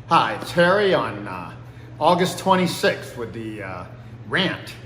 Hi, it's Harry on August 26th with the Rant.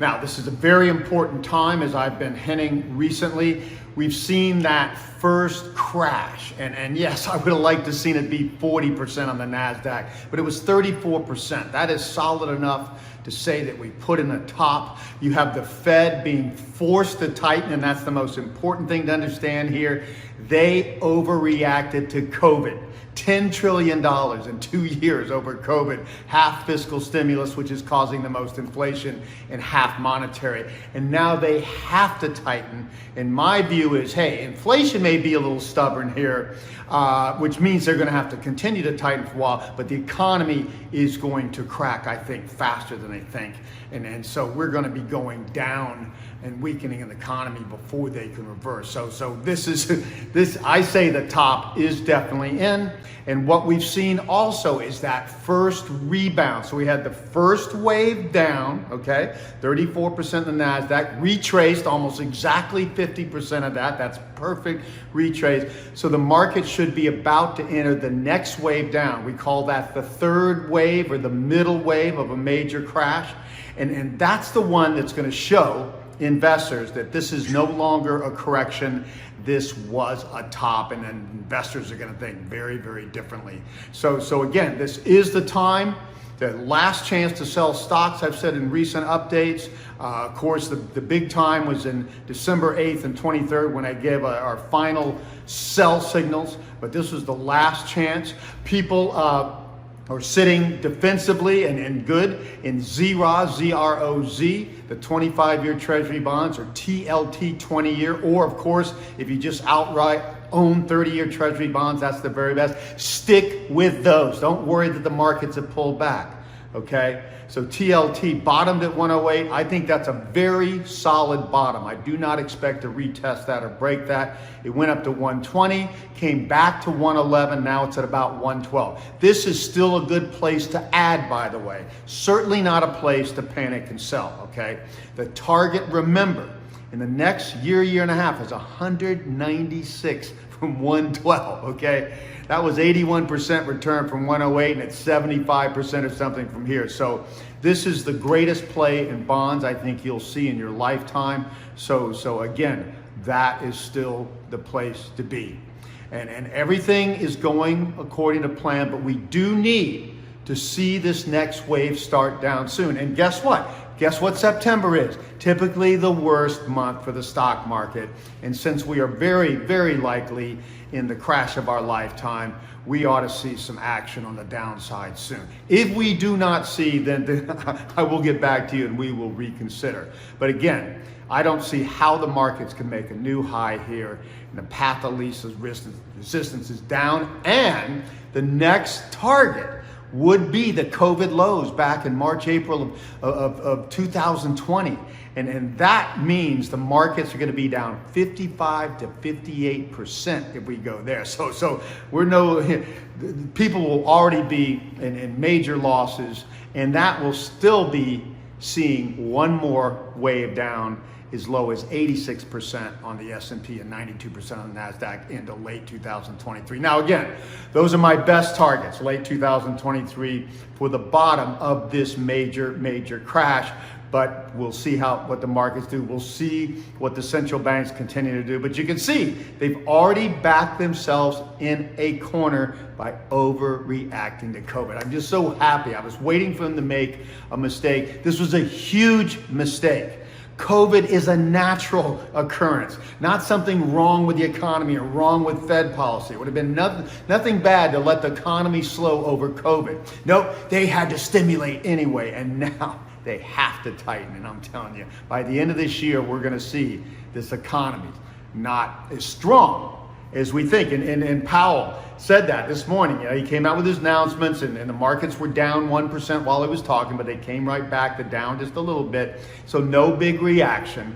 Now, this is a very important time, as I've been hinting recently. We've seen that first crash, and yes, I would have liked to have seen it be 40% on the NASDAQ, but it was 34%. That is solid enough to say that we put in a top. You have the Fed being forced to tighten, and that's the most important thing to understand here. They overreacted to COVID. $10 trillion in 2 years over COVID, half fiscal stimulus, which is causing the most inflation, and half monetary. And now they have to tighten. And my view is, hey, inflation may be a little stubborn here, which means they're going to have to continue to tighten for a while, but the economy is going to crack, I think, faster than they think. And so we're going to be going down and weakening in the economy before they can reverse. So this I say the top is definitely in. And what we've seen also is that first rebound. So we had the first wave down, okay, 34% in the NASDAQ, retraced almost exactly 50% of that. That's perfect retrace. So the market should be about to enter the next wave down. We call that the third wave or the middle wave of a major crash. And that's the one that's going to show investors that this is no longer a correction. This was a top, and then investors are going to think very, very differently. So again, this is the time, the last chance to sell stocks. I've said in recent updates. Of course, the big time was in December 8th and 23rd when I gave our final sell signals, but this was the last chance. People are sitting defensively and good in ZROZ, Z-R-O-Z, the 25-year Treasury bonds, or TLT 20-year, or of course, if you just outright own 30-year Treasury bonds, that's the very best. Stick with those. Don't worry that the markets have pulled back, okay? So TLT bottomed at 108. I think that's a very solid bottom. I do not expect to retest that or break that. It went up to 120, came back to 111. Now it's at about 112. This is still a good place to add, by the way. Certainly not a place to panic and sell, okay? The target, remember, in the next year and a half is 196 from 112, okay? That was 81% return from 108, and it's 75% or something from here. So this is the greatest play in bonds I think you'll see in your lifetime. So again, that is still the place to be. And everything is going according to plan, but we do need to see this next wave start down soon. And guess what? Guess what September is? Typically the worst month for the stock market. And since we are very, very likely in the crash of our lifetime, we ought to see some action on the downside soon. If we do not see, then I will get back to you and we will reconsider. But again, I don't see how the markets can make a new high here, and the path of least resistance is down, and the next target would be the COVID lows back in March, April of 2020. And that means the markets are going to be down 55 to 58% if we go there. So people will already be in major losses, and that will still be seeing one more wave down as low as 86% on the S&P and 92% on the NASDAQ into late 2023. Now again, those are my best targets, late 2023 for the bottom of this major crash. But we'll see what the markets do. We'll see what the central banks continue to do. But you can see they've already backed themselves in a corner by overreacting to COVID. I'm just so happy. I was waiting for them to make a mistake. This was a huge mistake. COVID is a natural occurrence, not something wrong with the economy or wrong with Fed policy. It would have been nothing bad to let the economy slow over COVID. No, they had to stimulate anyway, and now they have to tighten. And I'm telling you, by the end of this year, we're going to see this economy not as strong as we think. And Powell said that this morning. You know, he came out with his announcements, and the markets were down 1% while he was talking, but they came right back to down just a little bit. So no big reaction.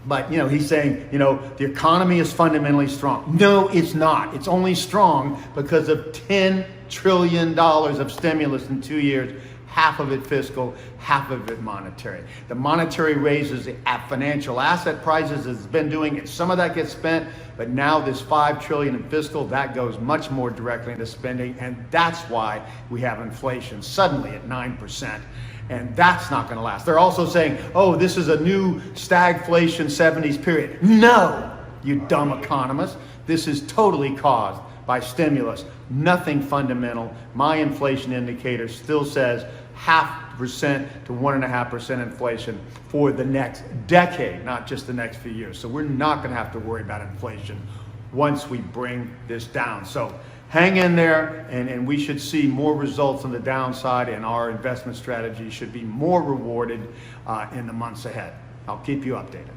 But, he's saying, the economy is fundamentally strong. No, it's not. It's only strong because of $10 trillion of stimulus in 2 years, half of it fiscal, half of it monetary. The monetary raises the financial asset prices, as it's been doing, and some of that gets spent, but now this $5 trillion in fiscal, that goes much more directly into spending, and that's why we have inflation suddenly at 9%. And that's not going to last. They're also saying, oh, this is a new stagflation 70s period. No, you dumb economists. This is totally caused by stimulus. Nothing fundamental. My inflation indicator still says 0.5% to 1.5% inflation for the next decade, not just the next few years. So we're not going to have to worry about inflation once we bring this down. So hang in there, and we should see more results on the downside, and our investment strategy should be more rewarded in the months ahead. I'll keep you updated.